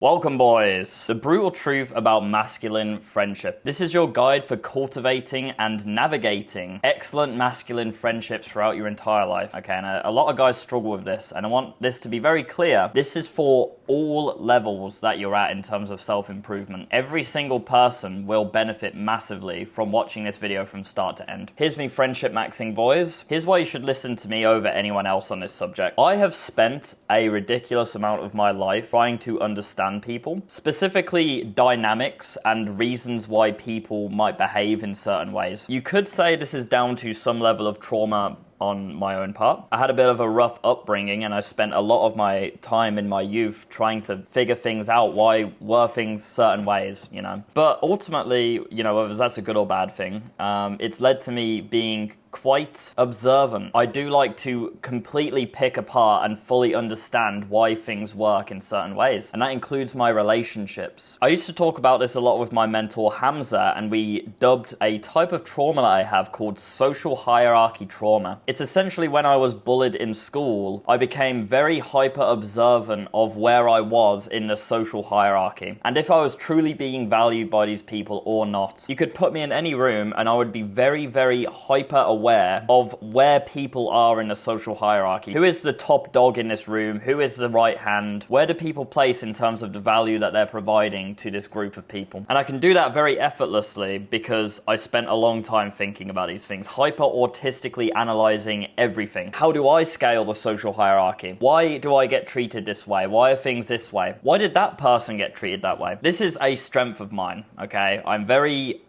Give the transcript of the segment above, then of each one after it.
Welcome, boys! The brutal truth about masculine friendship. This is your guide for cultivating and navigating excellent masculine friendships throughout your entire life. Okay, and a lot of guys struggle with this, and I want this to be very clear. This is for all levels that you're at in terms of self-improvement. Every single person will benefit massively from watching this video from start to end. Here's me friendship maxing, boys. Here's why you should listen to me over anyone else on this subject. I have spent a ridiculous amount of my life trying to understand people, specifically dynamics and reasons why people might behave in certain ways. You could say this is down to some level of trauma on my own part. I had a bit of a rough upbringing and I spent a lot of my time in my youth trying to figure things out. Why were things certain ways, you know? But ultimately, you know, whether that's a good or bad thing, it's led to me being quite observant. I do like to completely pick apart and fully understand why things work in certain ways, and that includes my relationships. I used to talk about this a lot with my mentor Hamza, and we dubbed a type of trauma that I have called social hierarchy trauma. It's essentially when I was bullied in school, I became very hyper observant of where I was in the social hierarchy, and if I was truly being valued by these people or not. You could put me in any room and I would be very, very hyper aware of where people are in the social hierarchy. Who is the top dog in this room? Who is the right hand? Where do people place in terms of the value that they're providing to this group of people? And I can do that very effortlessly because I spent a long time thinking about these things, hyper autistically analyzing everything. How do I scale the social hierarchy? Why do I get treated this way? Why are things this way? Why did that person get treated that way? This is a strength of mine, okay? I'm very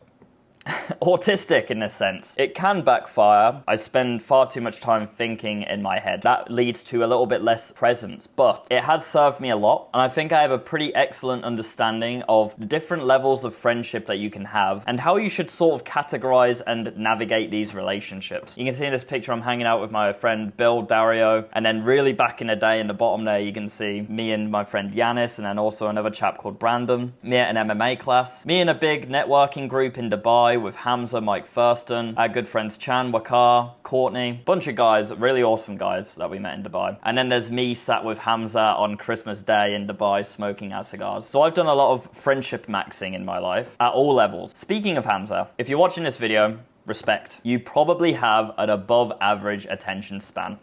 autistic in this sense. It can backfire. I spend far too much time thinking in my head. That leads to a little bit less presence, but it has served me a lot, and I think I have a pretty excellent understanding of the different levels of friendship that you can have and how you should sort of categorize and navigate these relationships. You can see in this picture I'm hanging out with my friend Bill, Dario, and then really back in the day in the bottom there you can see me and my friend Yanis, and then also another chap called Brandon, me at an MMA class, me in a big networking group in Dubai with Hamza, Mike Thurston, our good friends Chan, Wakar, Courtney, bunch of guys, really awesome guys that we met in Dubai. And then there's me sat with Hamza on Christmas Day in Dubai smoking our cigars. So I've done a lot of friendship maxing in my life at all levels. Speaking of Hamza, if you're watching this video, respect. You probably have an above average attention span.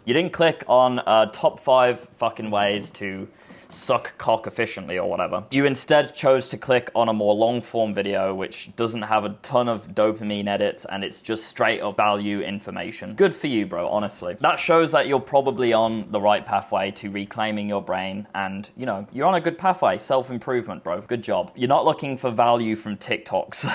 You didn't click on top 5 fucking ways to suck cock efficiently or whatever. You instead chose to click on a more long form video which doesn't have a ton of dopamine edits and it's just straight up value information. Good for you, bro, honestly. That shows that you're probably on the right pathway to reclaiming your brain and, you know, you're on a good pathway. Self-improvement, bro. Good job. You're not looking for value from TikToks.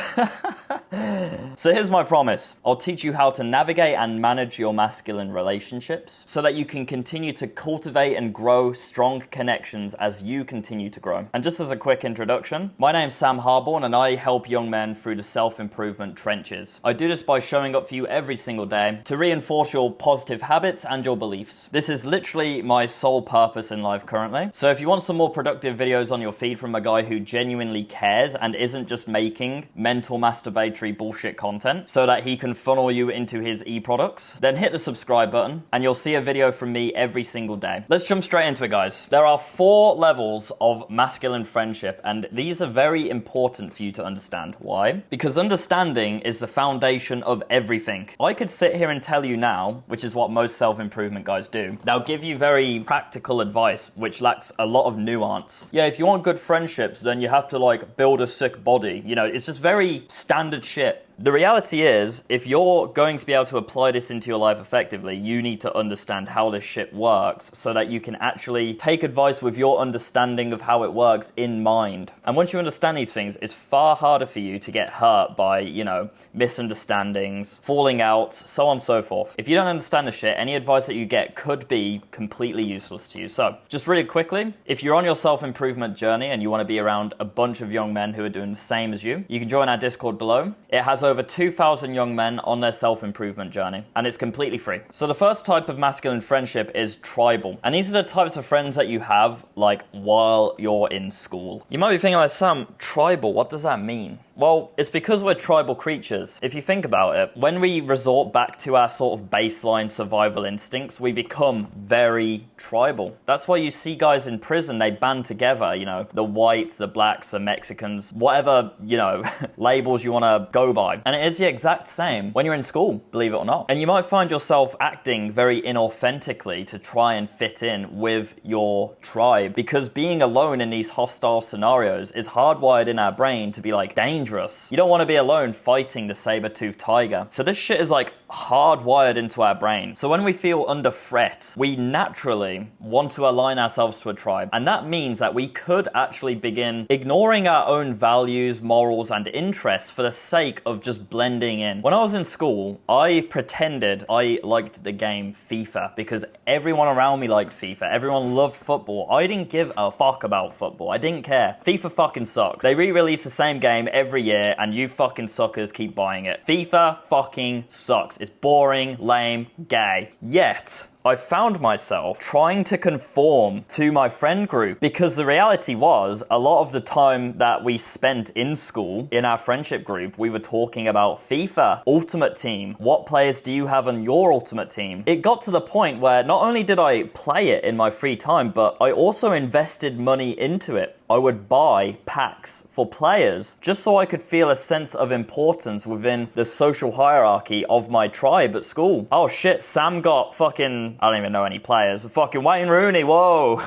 So here's my promise. I'll teach you how to navigate and manage your masculine relationships so that you can continue to cultivate and grow strong connections as you continue to grow. And just as a quick introduction, my name's Sam Harborne and I help young men through the self-improvement trenches. I do this by showing up for you every single day to reinforce your positive habits and your beliefs. This is literally my sole purpose in life currently. So if you want some more productive videos on your feed from a guy who genuinely cares and isn't just making mental masturbatory bullshit content so that he can funnel you into his e-products, then hit the subscribe button and you'll see a video from me every single day. Let's jump straight into it, guys. There are 4 levels of masculine friendship, and these are very important for you to understand. Why? Because understanding is the foundation of everything. I could sit here and tell you now, which is what most self-improvement guys do. They'll give you very practical advice, which lacks a lot of nuance. Yeah, if you want good friendships, then you have to like build a sick body. You know, it's just very standard shit. The reality is, if you're going to be able to apply this into your life effectively, you need to understand how this shit works so that you can actually take advice with your understanding of how it works in mind. And once you understand these things, it's far harder for you to get hurt by, you know, misunderstandings, falling out, so on and so forth. If you don't understand the shit, any advice that you get could be completely useless to you. So, just really quickly, if you're on your self-improvement journey and you want to be around a bunch of young men who are doing the same as you can join our Discord below. It has over 2,000 young men on their self-improvement journey, and it's completely free. So the first type of masculine friendship is tribal, and these are the types of friends that you have like while you're in school. You might be thinking like, Sam, tribal, what does that mean? Well, it's because we're tribal creatures. If you think about it, when we resort back to our sort of baseline survival instincts, we become very tribal. That's why you see guys in prison, they band together, you know, the whites, the blacks, the Mexicans, whatever, you know, labels you want to go by. And it is the exact same when you're in school, believe it or not. And you might find yourself acting very inauthentically to try and fit in with your tribe, because being alone in these hostile scenarios is hardwired in our brain to be like dangerous. You don't want to be alone fighting the saber-toothed tiger. So this shit is like hardwired into our brain. So when we feel under threat, we naturally want to align ourselves to a tribe. And that means that we could actually begin ignoring our own values, morals, and interests for the sake of just blending in. When I was in school, I pretended I liked the game FIFA because everyone around me liked FIFA. Everyone loved football. I didn't give a fuck about football. I didn't care. FIFA fucking sucks. They re-release the same game every year and you fucking suckers keep buying it. FIFA fucking sucks. It's boring, lame, gay. Yet, I found myself trying to conform to my friend group, because the reality was a lot of the time that we spent in school, in our friendship group, we were talking about FIFA, Ultimate Team. What players do you have on your Ultimate Team? It got to the point where not only did I play it in my free time, but I also invested money into it. I would buy packs for players just so I could feel a sense of importance within the social hierarchy of my tribe at school. Oh shit, Sam got fucking, I don't even know any players. Fucking Wayne Rooney, whoa.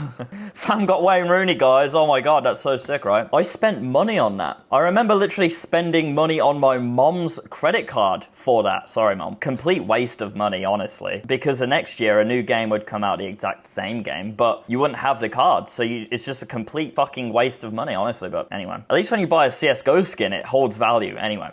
Sam got Wayne Rooney, guys. Oh my god, that's so sick, right? I spent money on that. I remember literally spending money on my mom's credit card for that. Sorry, mom. Complete waste of money, honestly. Because the next year, a new game would come out, the exact same game, but you wouldn't have the card. So it's just a complete fucking waste of money, honestly. But anyway, at least when you buy a CSGO skin, it holds value anyway.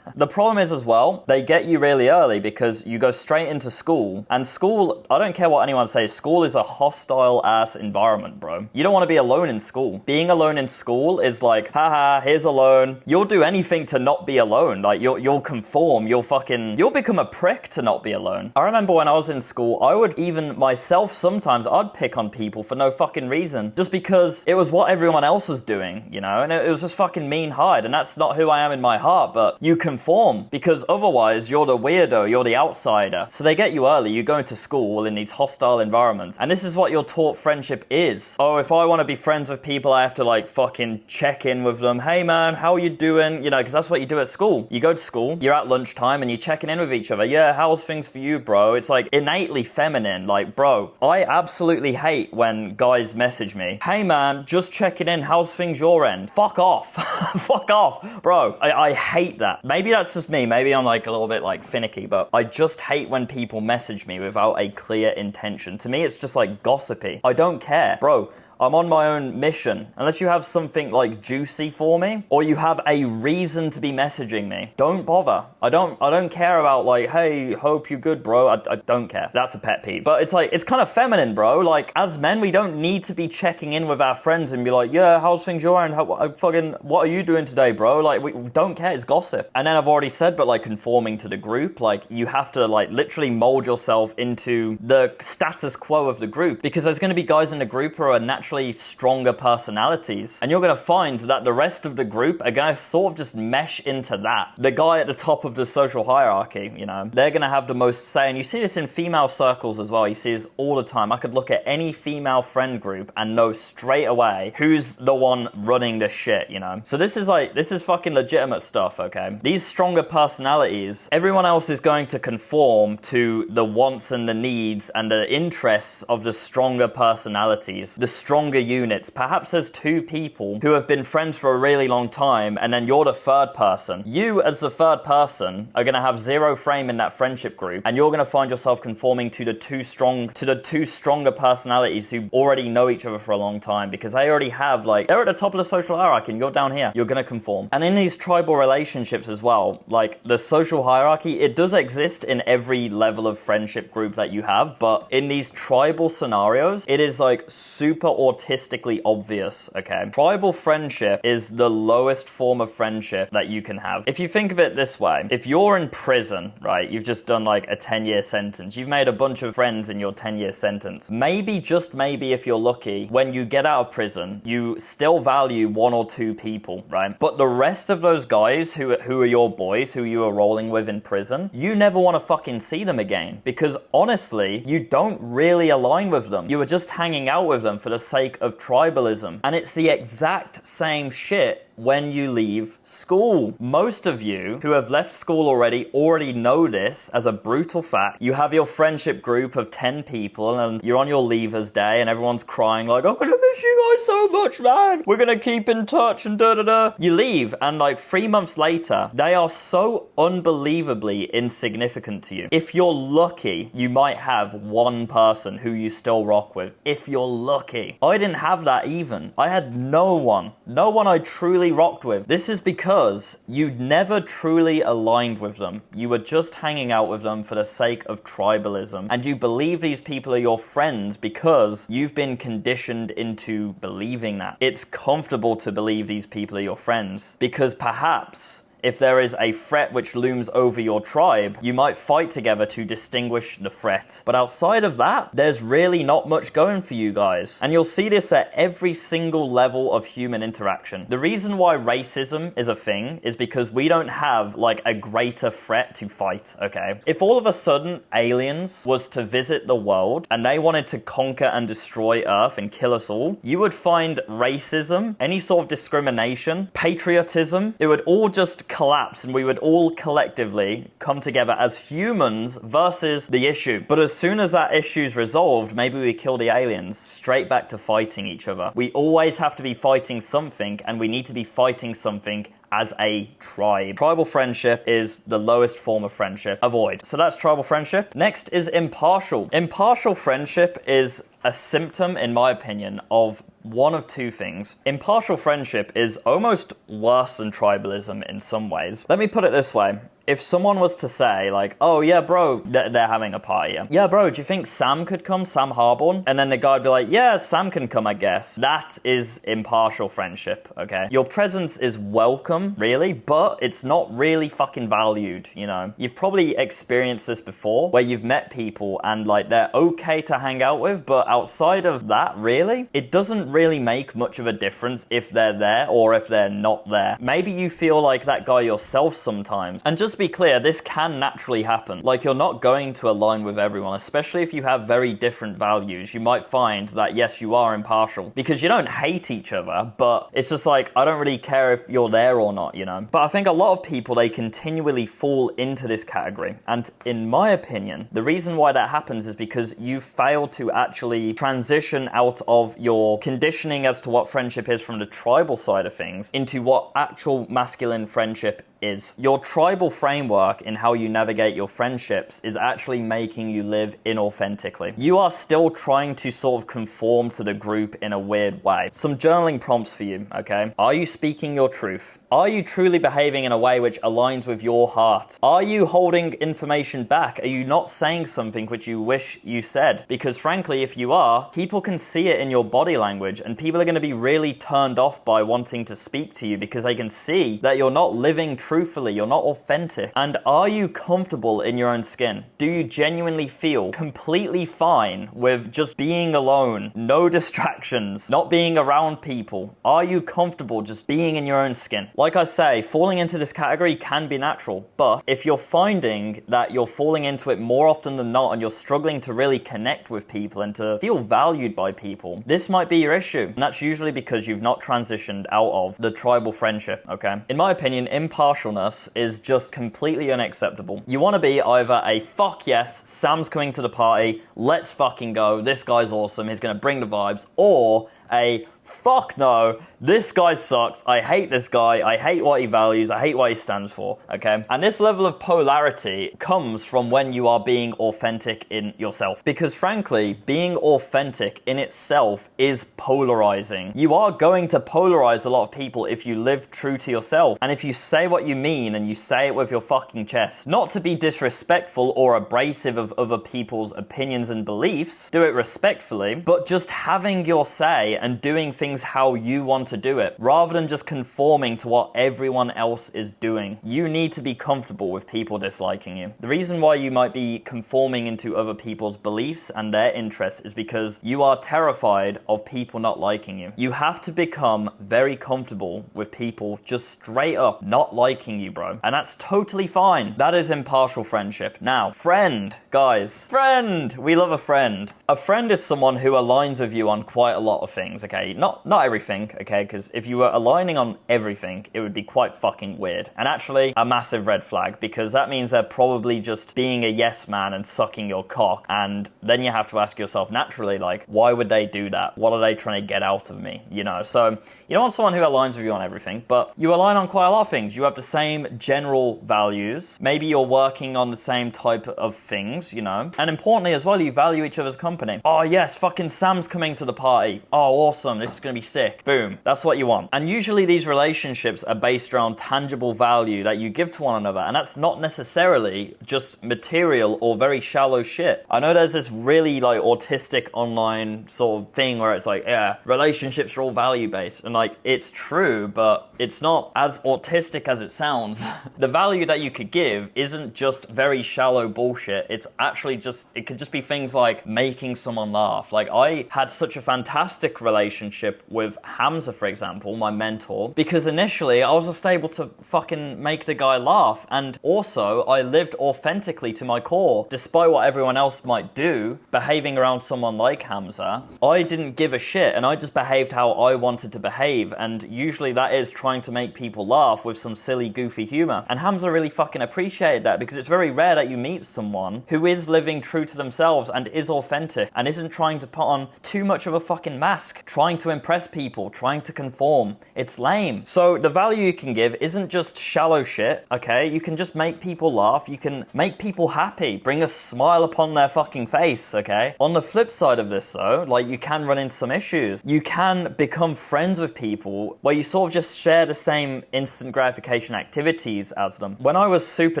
The problem is as well, they get you really early because you go straight into school, and school, I don't care what anyone says, school is a hostile ass environment, bro. You don't want to be alone in school. Being alone in school is like, haha, here's alone. You'll do anything to not be alone. Like you'll conform, you'll become a prick to not be alone. I remember when I was in school, I would even myself sometimes, I'd pick on people for no fucking reason, just because it was what everyone else was doing, you know, and it was just fucking mean hide, and that's not who I am in my heart, but you conform because otherwise you're the weirdo, you're the outsider. So they get you early, you go into school in these hostile environments, and this is what you're taught friendship is. Oh, if I want to be friends with people, I have to like fucking check in with them. Hey man, how are you doing? You know, because that's what you do at school. You go to school, you're at lunchtime and you're checking in with each other. Yeah, how's things for you, bro? It's like innately feminine. Like, bro, I absolutely hate when guys message me, hey man, just checking in, how's things your end? Fuck off. Fuck off, bro. I hate that. Maybe that's just me. Maybe I'm like a little bit like finicky, but I just hate when people message me without a clear intention. To me, it's just like gossipy. I don't care. Bro, I'm on my own mission. Unless you have something like juicy for me, or you have a reason to be messaging me, don't bother. I don't care about like, hey, hope you're good, bro. I don't care. That's a pet peeve. But it's like, it's kind of feminine, bro. Like, as men, we don't need to be checking in with our friends and be like, yeah, how's things your end? What are you doing today, bro? Like, we don't care. It's gossip. And then I've already said, but like conforming to the group, like you have to like literally mold yourself into the status quo of the group, because there's going to be guys in the group who are naturally stronger personalities, and you're going to find that the rest of the group are going to sort of just mesh into that. The guy at the top of the social hierarchy, you know, they're going to have the most say, and you see this in female circles as well. You see this all the time. I could look at any female friend group and know straight away who's the one running the shit, you know. So this is fucking legitimate stuff, okay? These stronger personalities, everyone else is going to conform to the wants and the needs and the interests of the stronger personalities, the stronger units. Perhaps there's two people who have been friends for a really long time, and then you're the third person. You, as the third person, are going to have zero frame in that friendship group, and you're going to find yourself conforming to the two stronger personalities who already know each other for a long time, because they already have, like, they're at the top of the social hierarchy and you're down here. You're going to conform. And in these tribal relationships as well, like the social hierarchy, it does exist in every level of friendship group that you have, but in these tribal scenarios, it is like super autistically obvious, okay? Tribal friendship is the lowest form of friendship that you can have. If you think of it this way, if you're in prison, right, you've just done like a 10-year sentence, you've made a bunch of friends in your 10-year sentence. Maybe, just maybe if you're lucky, when you get out of prison, you still value one or two people, right? But the rest of those guys who are your boys, who you are rolling with in prison, you never want to fucking see them again, because honestly, you don't really align with them. You are just hanging out with them for the sake of tribalism. And it's the exact same shit when you leave school. Most of you who have left school already know this as a brutal fact. You have your friendship group of 10 people and you're on your leavers day and everyone's crying like, I'm gonna miss you guys so much, man. We're gonna keep in touch and da-da-da. You leave and like 3 months later, they are so unbelievably insignificant to you. If you're lucky, you might have one person who you still rock with. If you're lucky. I didn't have that even. I had no one I truly rocked with. This is because you never truly aligned with them. You were just hanging out with them for the sake of tribalism, and you believe these people are your friends because you've been conditioned into believing that. It's comfortable to believe these people are your friends because perhaps if there is a threat which looms over your tribe, you might fight together to distinguish the threat. But outside of that, there's really not much going for you guys. And you'll see this at every single level of human interaction. The reason why racism is a thing is because we don't have like a greater threat to fight, okay? If all of a sudden aliens was to visit the world and they wanted to conquer and destroy Earth and kill us all, you would find racism, any sort of discrimination, patriotism, it would all just collapse and we would all collectively come together as humans versus the issue. But as soon as that issue's resolved, maybe we kill the aliens, straight back to fighting each other. We always have to be fighting something, and we need to be fighting something as a tribe. Tribal friendship is the lowest form of friendship. Avoid. So that's tribal friendship. Next is impartial. Impartial friendship is a symptom, in my opinion, of one of two things. Impartial friendship is almost worse than tribalism in some ways. Let me put it this way. If someone was to say, like, oh yeah, bro, they're having a party. Yeah, bro, do you think Sam could come? Sam Harborne? And then the guy would be like, yeah, Sam can come, I guess. That is impartial friendship, okay? Your presence is welcome, really, but it's not really fucking valued, you know? You've probably experienced this before, where you've met people and, like, they're okay to hang out with, but outside of that, really, it doesn't really make much of a difference if they're there or if they're not there. Maybe you feel like that guy yourself sometimes. And just be clear, this can naturally happen. Like, you're not going to align with everyone, especially if you have very different values. You might find that, yes, you are impartial because you don't hate each other, but it's just like, I don't really care if you're there or not, you know? But I think a lot of people, they continually fall into this category. And in my opinion, the reason why that happens is because you fail to actually transition out of your conditioning as to what friendship is from the tribal side of things into what actual masculine friendship is. Your tribal framework in how you navigate your friendships is actually making you live inauthentically. You are still trying to sort of conform to the group in a weird way. Some journaling prompts for you, okay? Are you speaking your truth? Are you truly behaving in a way which aligns with your heart? Are you holding information back? Are you not saying something which you wish you said? Because frankly, if you are, people can see it in your body language, and people are going to be really turned off by wanting to speak to you because they can see that you're not living truthfully, you're not authentic. And are you comfortable in your own skin? Do you genuinely feel completely fine with just being alone, no distractions, not being around people? Are you comfortable just being in your own skin? Like I say, falling into this category can be natural, but if you're finding that you're falling into it more often than not and you're struggling to really connect with people and to feel valued by people, this might be your issue. And that's usually because you've not transitioned out of the tribal friendship, okay? In my opinion, impartialness is just completely unacceptable. You want to be either a fuck yes, Sam's coming to the party, let's fucking go, this guy's awesome, he's going to bring the vibes, or a fuck no, this guy sucks, I hate this guy, I hate what he values, I hate what he stands for, okay? And this level of polarity comes from when you are being authentic in yourself. Because frankly, being authentic in itself is polarizing. You are going to polarize a lot of people if you live true to yourself. And if you say what you mean and you say it with your fucking chest. Not to be disrespectful or abrasive of other people's opinions and beliefs, do it respectfully, but just having your say and doing things how you want to do it, rather than just conforming to what everyone else is doing. You need to be comfortable with people disliking you. The reason why you might be conforming into other people's beliefs and their interests is because you are terrified of people not liking you. You have to become very comfortable with people just straight up not liking you, bro. And that's totally fine. That is impartial friendship. Now, friend, guys. Friend! We love a friend. A friend is someone who aligns with you on quite a lot of things, okay? Not everything, okay? Because if you were aligning on everything, it would be quite fucking weird. And actually, a massive red flag, because that means they're probably just being a yes man and sucking your cock. And then you have to ask yourself naturally, like, why would they do that? What are they trying to get out of me? You know, so you don't want someone who aligns with you on everything, but you align on quite a lot of things. You have the same general values. Maybe you're working on the same type of things, you know. And importantly as well, you value each other's company. Oh yes, fucking Sam's coming to the party. Oh, awesome. This is going to be sick. Boom. That's what you want. And usually these relationships are based around tangible value that you give to one another. And that's not necessarily just material or very shallow shit. I know there's this really like autistic online sort of thing where it's like, yeah, relationships are all value based. And like, it's true, but it's not as autistic as it sounds. The value that you could give isn't just very shallow bullshit. It's actually just, it could just be things like making someone laugh. Like I had such a fantastic relationship with Hamza, for example, my mentor, because initially I was just able to fucking make the guy laugh. And also I lived authentically to my core, despite what everyone else might do, behaving around someone like Hamza. I didn't give a shit and I just behaved how I wanted to behave. And usually that is trying to make people laugh with some silly, goofy humor. And Hamza really fucking appreciated that, because it's very rare that you meet someone who is living true to themselves and is authentic and isn't trying to put on too much of a fucking mask, trying to impress people, trying to conform. It's lame. So the value you can give isn't just shallow shit, okay? You can just make people laugh. You can make people happy, bring a smile upon their fucking face, okay? On the flip side of this though, like you can run into some issues. You can become friends with people where you sort of just share the same instant gratification activities as them. When I was super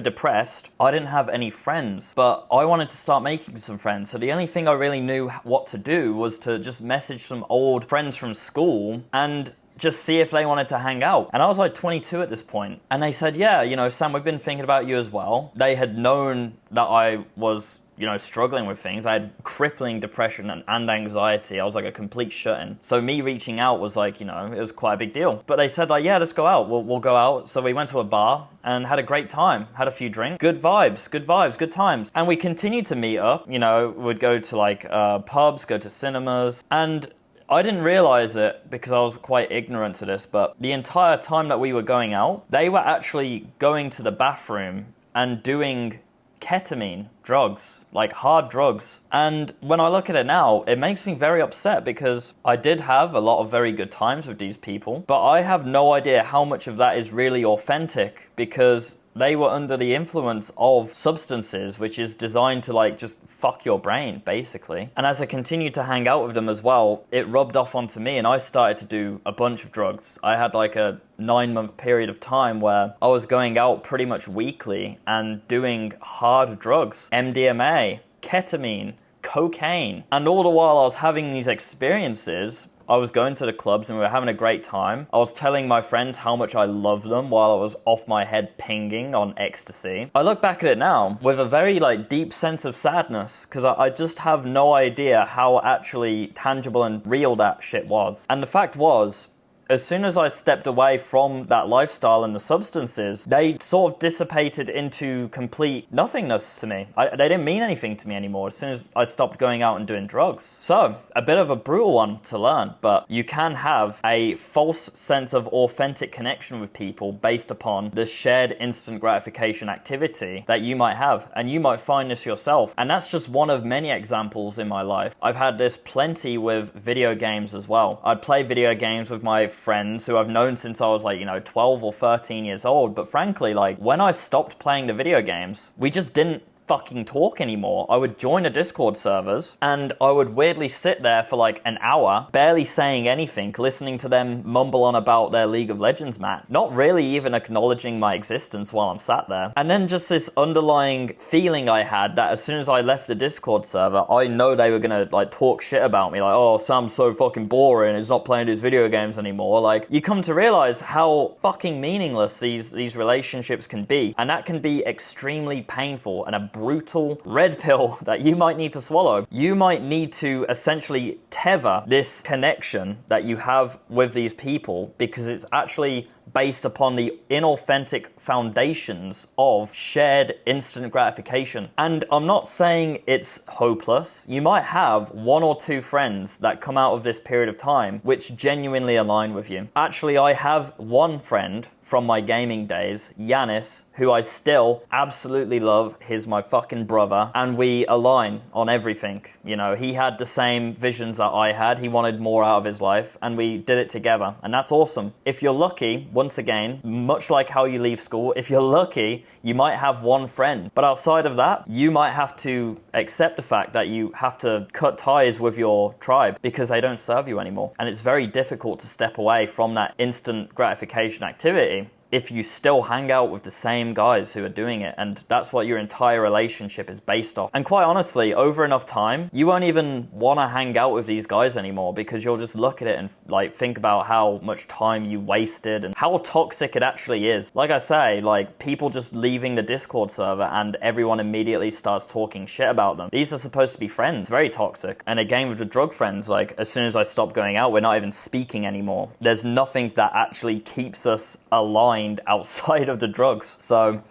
depressed, I didn't have any friends, but I wanted to start making some friends. So the only thing I really knew what to do was to just message some old friends from school and just see if they wanted to hang out. And I was like 22 at this point. And they said, yeah, you know, Sam, we've been thinking about you as well. They had known that I was, you know, struggling with things. I had crippling depression and anxiety. I was like a complete shut-in. So me reaching out was like, you know, it was quite a big deal. But they said like, yeah, let's go out. We'll go out. So we went to a bar and had a great time. Had a few drinks. Good vibes, good times. And we continued to meet up. You know, we'd go to like pubs, go to cinemas. And I didn't realize it because I was quite ignorant to this, but the entire time that we were going out, they were actually going to the bathroom and doing ketamine drugs, like hard drugs. And when I look at it now, it makes me very upset because I did have a lot of very good times with these people, but I have no idea how much of that is really authentic because they were under the influence of substances, which is designed to like just fuck your brain, basically. And as I continued to hang out with them as well, it rubbed off onto me and I started to do a bunch of drugs. I had like a 9-month period of time where I was going out pretty much weekly and doing hard drugs, MDMA, ketamine, cocaine. And all the while I was having these experiences, I was going to the clubs and we were having a great time. I was telling my friends how much I love them while I was off my head pinging on ecstasy. I look back at it now with a very like deep sense of sadness because I just have no idea how actually tangible and real that shit was. And the fact was, as soon as I stepped away from that lifestyle and the substances, they sort of dissipated into complete nothingness to me. They didn't mean anything to me anymore as soon as I stopped going out and doing drugs. So, a bit of a brutal one to learn, but you can have a false sense of authentic connection with people based upon the shared instant gratification activity that you might have, and you might find this yourself. And that's just one of many examples in my life. I've had this plenty with video games as well. I'd play video games with my friends who I've known since I was 12 or 13 years old, but frankly, when I stopped playing the video games, we just didn't fucking talk anymore. I would join a Discord servers and I would weirdly sit there for an hour, barely saying anything, listening to them mumble on about their League of Legends match, not really even acknowledging my existence while I'm sat there. And then just this underlying feeling I had that as soon as I left the Discord server, I know they were gonna talk shit about me, oh, Sam's so fucking boring, he's not playing his video games anymore. You come to realize how fucking meaningless these relationships can be, and that can be extremely painful and a brutal red pill that you might need to swallow. You might need to essentially tether this connection that you have with these people because it's actually based upon the inauthentic foundations of shared instant gratification. And I'm not saying it's hopeless. You might have one or two friends that come out of this period of time which genuinely align with you. Actually, I have one friend from my gaming days, Yanis, who I still absolutely love. He's my fucking brother, and we align on everything. He had the same visions that I had. He wanted more out of his life, and we did it together, and that's awesome. If you're lucky, once again, much like how you leave school, if you're lucky, you might have one friend. But outside of that, you might have to accept the fact that you have to cut ties with your tribe because they don't serve you anymore. And it's very difficult to step away from that instant gratification activity if you still hang out with the same guys who are doing it, and that's what your entire relationship is based off. And quite honestly, over enough time, you won't even want to hang out with these guys anymore because you'll just look at it and think about how much time you wasted and how toxic it actually is. Like I say, people just leaving the Discord server and everyone immediately starts talking shit about them. These are supposed to be friends. Very toxic. And again with the drug friends, as soon as I stop going out, we're not even speaking anymore. There's nothing that actually keeps us aligned outside of the drugs. So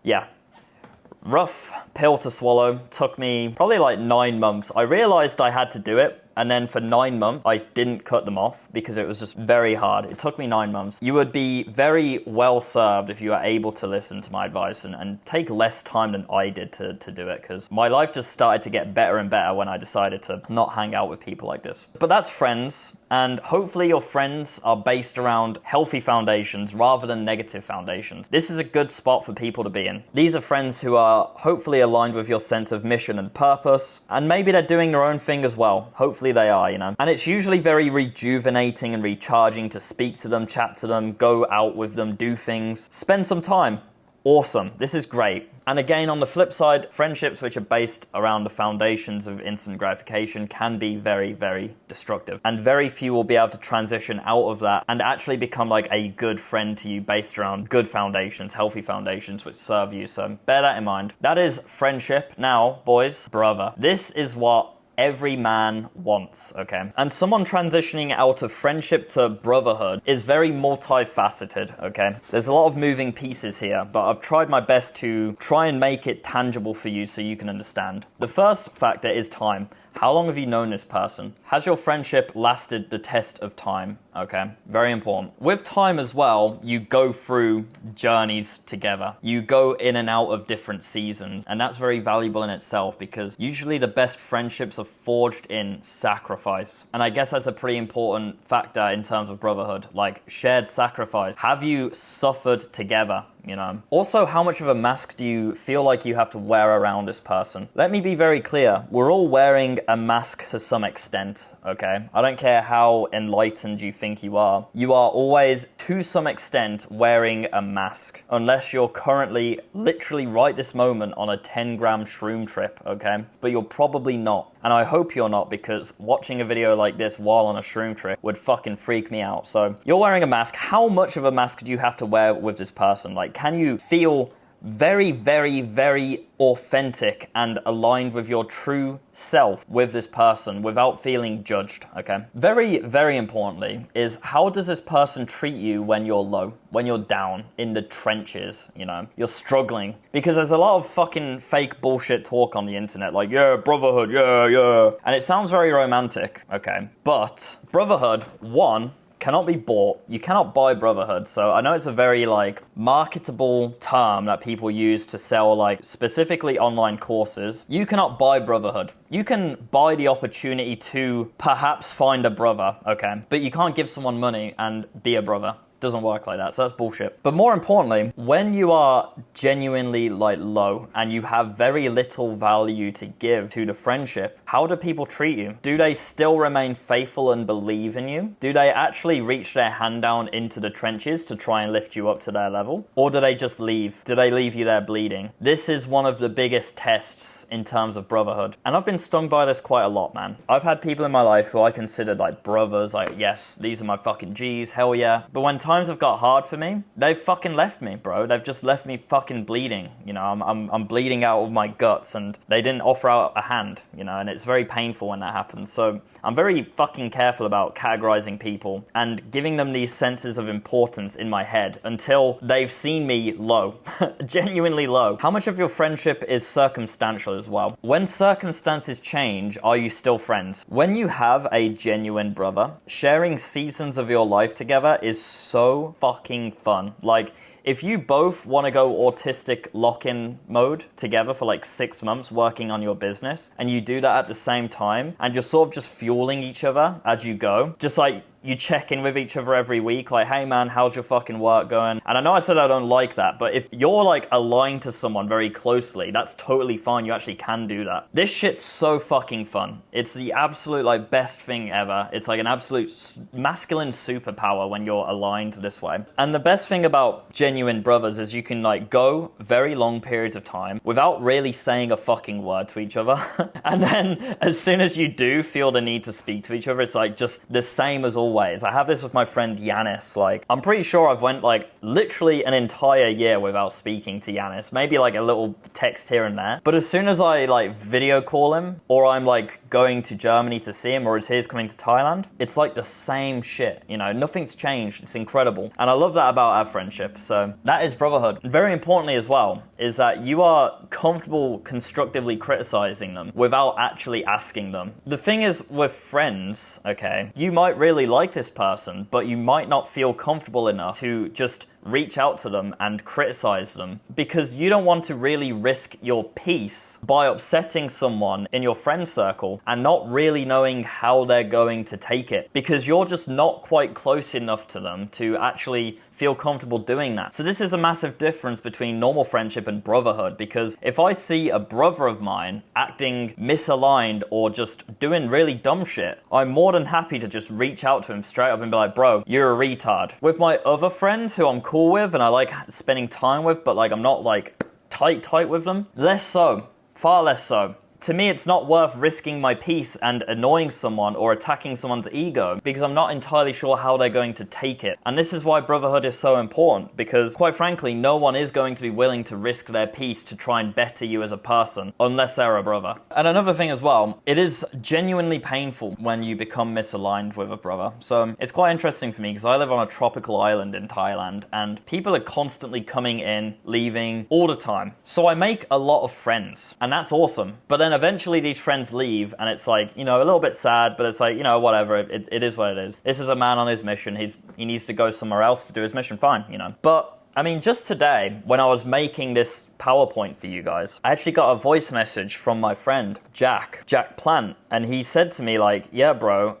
yeah, rough pill to swallow. Took me probably 9 months. I realized I had to do it, and then for 9 months I didn't cut them off because it was just very hard. It took me 9 months. You would be very well served if you are able to listen to my advice and take less time than I did to do it, because my life just started to get better and better when I decided to not hang out with people like this. But that's friends, and hopefully your friends are based around healthy foundations rather than negative foundations. This is a good spot for people to be in. These are friends who are hopefully aligned with your sense of mission and purpose, and maybe they're doing their own thing as well. Hopefully they are, And it's usually very rejuvenating and recharging to speak to them, chat to them, go out with them, do things, spend some time. Awesome. This is great. And again, on the flip side, friendships which are based around the foundations of instant gratification can be very, very destructive. And very few will be able to transition out of that and actually become a good friend to you based around good foundations, healthy foundations which serve you. So bear that in mind. That is friendship. Now, boys, brother, this is what every man wants, okay? And someone transitioning out of friendship to brotherhood is very multifaceted, okay? There's a lot of moving pieces here, but I've tried my best to try and make it tangible for you so you can understand. The first factor is time. How long have you known this person? Has your friendship lasted the test of time? Okay, very important. With time as well, you go through journeys together. You go in and out of different seasons, and that's very valuable in itself because usually the best friendships are forged in sacrifice. And I guess that's a pretty important factor in terms of brotherhood, shared sacrifice. Have you suffered together? Also, how much of a mask do you feel like you have to wear around this person? Let me be very clear. We're all wearing a mask to some extent, okay? I don't care how enlightened you think you are. You are always, to some extent, wearing a mask. Unless you're currently, literally right this moment, on a 10-gram shroom trip, okay? But you're probably not. And I hope you're not, because watching a video like this while on a shroom trip would fucking freak me out. So you're wearing a mask. How much of a mask do you have to wear with this person? Can you feel very, very, very authentic and aligned with your true self with this person without feeling judged, okay? Very, very importantly is, how does this person treat you when you're low, when you're down in the trenches, you know? You're struggling. Because there's a lot of fucking fake bullshit talk on the internet, like, yeah, brotherhood, yeah, yeah. And it sounds very romantic, okay? But brotherhood, one, cannot be bought. You cannot buy brotherhood. So I know it's a very like marketable term that people use to sell like specifically online courses. You cannot buy brotherhood. You can buy the opportunity to perhaps find a brother, okay? But you can't give someone money and be a brother. Doesn't work like that, so that's bullshit. But more importantly, when you are genuinely like low and you have very little value to give to the friendship, how do people treat you? Do they still remain faithful and believe in you? Do they actually reach their hand down into the trenches to try and lift you up to their level? Or do they just leave? Do they leave you there bleeding? This is one of the biggest tests in terms of brotherhood. And I've been stung by this quite a lot, man. I've had people in my life who I considered like brothers, like, yes, these are my fucking G's, hell yeah. But when times have got hard for me, they've fucking left me, bro. They've just left me fucking bleeding. You know, I'm bleeding out of my guts, and they didn't offer out a hand, you know, and it's very painful when that happens. So I'm very fucking careful about categorizing people and giving them these senses of importance in my head until they've seen me low, genuinely low. How much of your friendship is circumstantial as well? When circumstances change, are you still friends? When you have a genuine brother, sharing seasons of your life together is so fucking fun. Like, if you both want to go autistic lock-in mode together for like 6 months working on your business, and you do that at the same time, and you're sort of just fueling each other as you go, just like you check in with each other every week, like, hey man, how's your fucking work going? And I know I said I don't like that, but if you're like aligned to someone very closely, that's totally fine. You actually can do that. This shit's so fucking fun. It's the absolute like best thing ever. It's like an absolute masculine superpower when you're aligned this way. And the best thing about genuine brothers is you can like go very long periods of time without really saying a fucking word to each other. And then as soon as you do feel the need to speak to each other, it's like just the same as always. I have this with my friend Yanis. Like, I'm pretty sure I've went like literally an entire year without speaking to Yanis. Maybe like a little text here and there. But as soon as I like video call him, or I'm like going to Germany to see him, or he's coming to Thailand, it's like the same shit. You know, nothing's changed. It's incredible. And I love that about our friendship. So that is brotherhood. And very importantly as well, is that you are comfortable constructively criticizing them without actually asking them. The thing is with friends, okay, you might really like this person, but you might not feel comfortable enough to just reach out to them and criticize them because you don't want to really risk your peace by upsetting someone in your friend circle and not really knowing how they're going to take it because you're just not quite close enough to them to actually feel comfortable doing that. So this is a massive difference between normal friendship and brotherhood, because if I see a brother of mine acting misaligned or just doing really dumb shit, I'm more than happy to just reach out to him straight up and be like, bro, you're a retard. With my other friends who I'm cool with and I like spending time with, but like I'm not like tight with them, less so, far less so. To me, it's not worth risking my peace and annoying someone or attacking someone's ego because I'm not entirely sure how they're going to take it. And this is why brotherhood is so important, because quite frankly, no one is going to be willing to risk their peace to try and better you as a person unless they're a brother. And another thing as well, it is genuinely painful when you become misaligned with a brother. So it's quite interesting for me because I live on a tropical island in Thailand and people are constantly coming in, leaving all the time. So I make a lot of friends and that's awesome. But then eventually these friends leave and it's like, you know, a little bit sad, but it's like, you know, whatever, it is what it is. This is a man on his mission. He needs to go somewhere else to do his mission, fine, you know. But I mean, just today, when I was making this PowerPoint for you guys, I actually got a voice message from my friend, Jack Plant, and he said to me like, yeah, bro,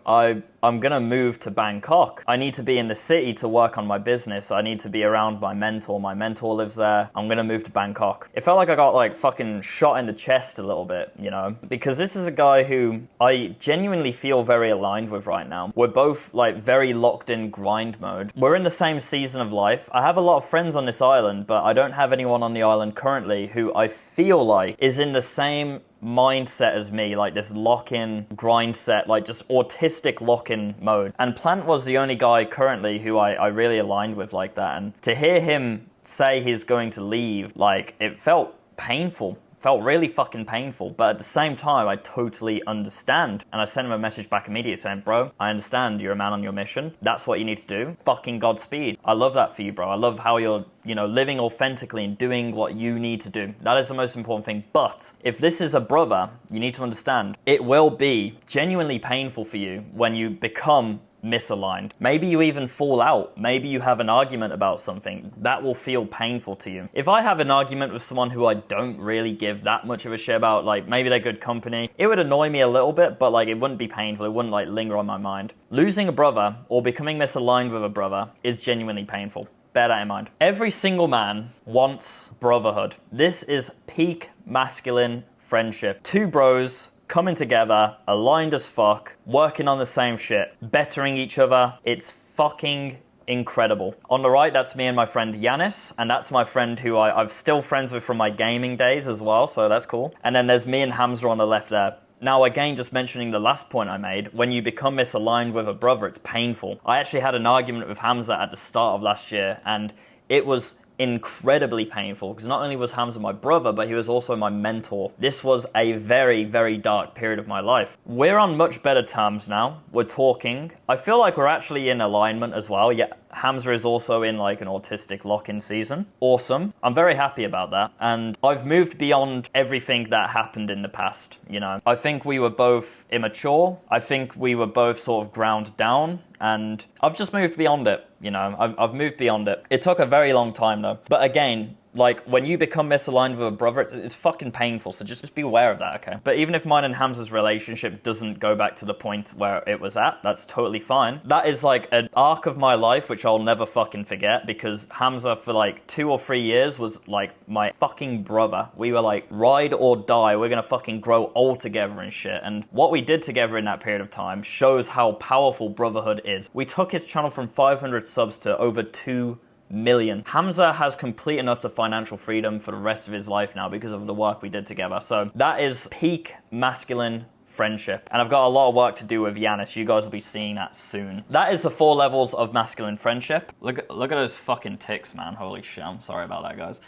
I'm gonna move to Bangkok. I need to be in the city to work on my business. I need to be around my mentor. My mentor lives there. I'm gonna move to Bangkok. It felt like I got like fucking shot in the chest a little bit, you know, because this is a guy who I genuinely feel very aligned with right now. We're both like very locked in grind mode. We're in the same season of life. I have a lot of friends on this island, but I don't have anyone on the island currently who I feel like is in the same mindset as me, like this lock-in grind set, like just autistic lock-in mode. And Plant was the only guy currently who I really aligned with like that. And to hear him say he's going to leave, like, it felt painful. Felt really fucking painful, but at the same time, I totally understand. And I sent him a message back immediately saying, bro, I understand you're a man on your mission. That's what you need to do. Fucking Godspeed. I love that for you, bro. I love how you're, living authentically and doing what you need to do. That is the most important thing. But if this is a brother, you need to understand, it will be genuinely painful for you when you become misaligned. Maybe you even fall out. Maybe you have an argument about something. That will feel painful to you. If I have an argument with someone who I don't really give that much of a shit about, like maybe they're good company, it would annoy me a little bit, but like it wouldn't be painful. It wouldn't like linger on my mind. Losing a brother or becoming misaligned with a brother is genuinely painful. Bear that in mind. Every single man wants brotherhood. This is peak masculine friendship. Two bros coming together, aligned as fuck, working on the same shit, bettering each other. It's fucking incredible. On the right, that's me and my friend Yanis, and that's my friend who I'm still friends with from my gaming days as well, so that's cool. And then there's me and Hamza on the left there. Now, again, just mentioning the last point I made, when you become misaligned with a brother, it's painful. I actually had an argument with Hamza at the start of last year, and it was incredibly painful because not only was Hamza my brother, but he was also my mentor. This was a very, very dark period of my life. We're on much better terms now. We're talking. I feel like we're actually in alignment as well. Yeah, Hamza is also in like an autistic lock-in season. Awesome. I'm very happy about that. And I've moved beyond everything that happened in the past, I think we were both immature. I think we were both sort of ground down. And I've just moved beyond it, I've moved beyond it. It took a very long time though. But again, like when you become misaligned with a brother, it's fucking painful. So just be aware of that, okay? But even if mine and Hamza's relationship doesn't go back to the point where it was at, that's totally fine. That is like an arc of my life which I'll never fucking forget because Hamza for like 2 or 3 years was like my fucking brother. We were like ride or die. We're gonna fucking grow old together and shit. And what we did together in that period of time shows how powerful Brotherhood is. We took his channel from 500 subs to over 2 million. Hamza has complete and utter financial freedom for the rest of his life now because of the work we did together. So that is peak masculine friendship. And I've got a lot of work to do with Yanis. You guys will be seeing that soon. That is the 4 levels of masculine friendship. Look at those fucking ticks, man. Holy shit. I'm sorry about that, guys.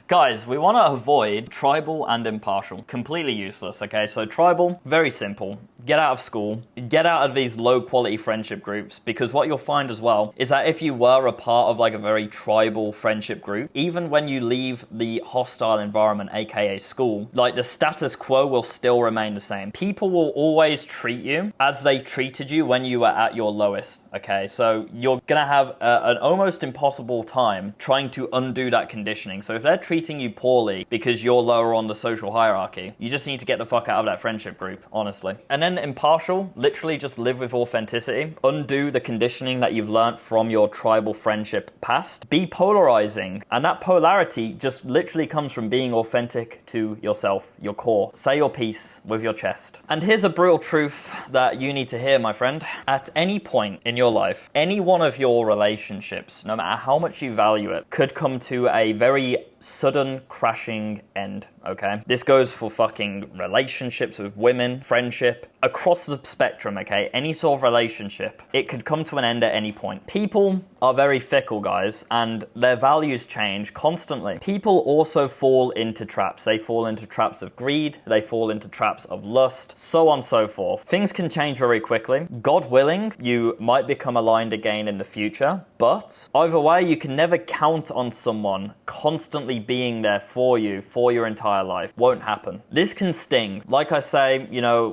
Guys, we want to avoid tribal and impartial. Completely useless, okay? So tribal, very simple. Get out of school. Get out of these low quality friendship groups because what you'll find as well is that if you were a part of like a very tribal friendship group, even when you leave the hostile environment, aka school, like the status quo will still remain the same. People will always treat you as they treated you when you were at your lowest, okay? So you're gonna have an almost impossible time trying to undo that conditioning. So if they're treating you poorly because you're lower on the social hierarchy, you just need to get the fuck out of that friendship group, honestly. And then impartial, literally just live with authenticity. Undo the conditioning that you've learnt from your tribal friendship past. Be polarizing, and that polarity just literally comes from being authentic to yourself, your core. Say your piece with your chest. And here's a brutal truth that you need to hear, my friend. At any point in your life, any one of your relationships, no matter how much you value it, could come to a very sudden crashing end, okay? This goes for fucking relationships with women, friendship, across the spectrum, okay? Any sort of relationship, it could come to an end at any point. People are very fickle, guys, and their values change constantly. People also fall into traps. They fall into traps of greed, they fall into traps of lust, so on and so forth. Things can change very quickly. God willing, you might become aligned again in the future, but either way, you can never count on someone constantly being there for you for your entire life. Won't happen. This can sting. Like I say,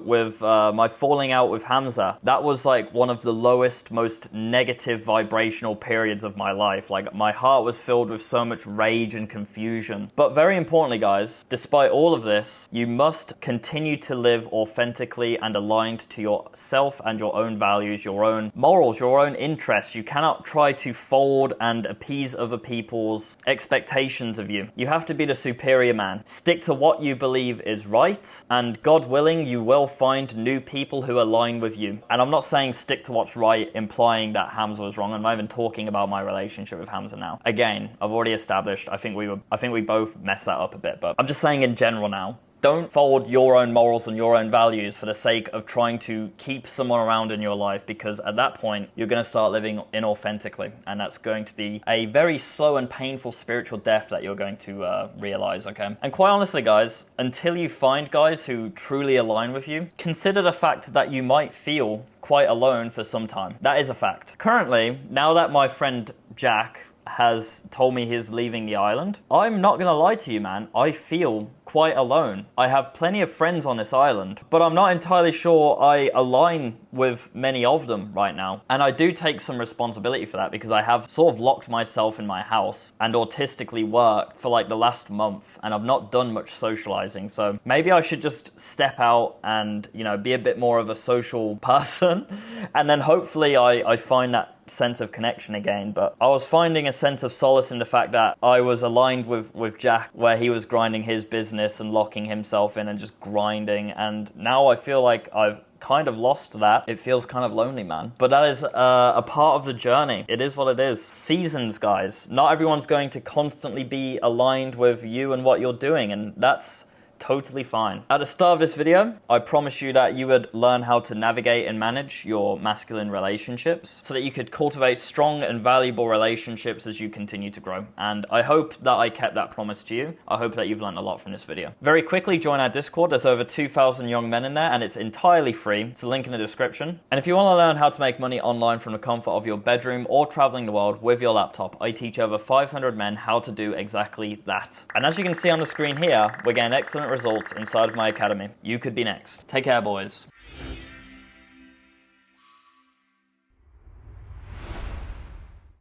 with my falling out with Hamza, that was like one of the lowest, most negative vibrational periods of my life. Like my heart was filled with so much rage and confusion. But very importantly, guys, despite all of this, you must continue to live authentically and aligned to yourself and your own values, your own morals, your own interests. You cannot try to fold and appease other people's expectations of you. You have to be the superior man. Stick to what you believe is right, and God willing, you will find new people who align with you. And I'm not saying stick to what's right, implying that Hamza was wrong. I'm not even talking about my relationship with Hamza now. Again, I've already established, I think we both messed that up a bit, but I'm just saying in general now, Don't fold your own morals and your own values for the sake of trying to keep someone around in your life, because at that point, you're going to start living inauthentically. And that's going to be a very slow and painful spiritual death that you're going to realize, okay? And quite honestly, guys, until you find guys who truly align with you, consider the fact that you might feel quite alone for some time. That is a fact. Currently, now that my friend Jack has told me he's leaving the island, I'm not gonna lie to you, man, I feel quite alone. I have plenty of friends on this island, but I'm not entirely sure I align with many of them right now. And I do take some responsibility for that, because I have sort of locked myself in my house and autistically worked for like the last month, and I've not done much socializing. So maybe I should just step out and, you know, be a bit more of a social person, and then hopefully I find that sense of connection again. But I was finding a sense of solace in the fact that I was aligned with Jack, where he was grinding his business and locking himself in and just grinding, and now I feel like I've kind of lost that. It feels kind of lonely, man. But that is a part of the journey. It is what it is. Seasons, guys. Not everyone's going to constantly be aligned with you and what you're doing, and that's totally fine. At the start of this video, I promised you that you would learn how to navigate and manage your masculine relationships so that you could cultivate strong and valuable relationships as you continue to grow. And I hope that I kept that promise to you. I hope that you've learned a lot from this video. Very quickly, join our Discord. There's over 2,000 young men in there, and it's entirely free. It's a link in the description. And if you want to learn how to make money online from the comfort of your bedroom or traveling the world with your laptop, I teach over 500 men how to do exactly that. And as you can see on the screen here, we're getting excellent results inside of my academy. You could be next. Take care, boys.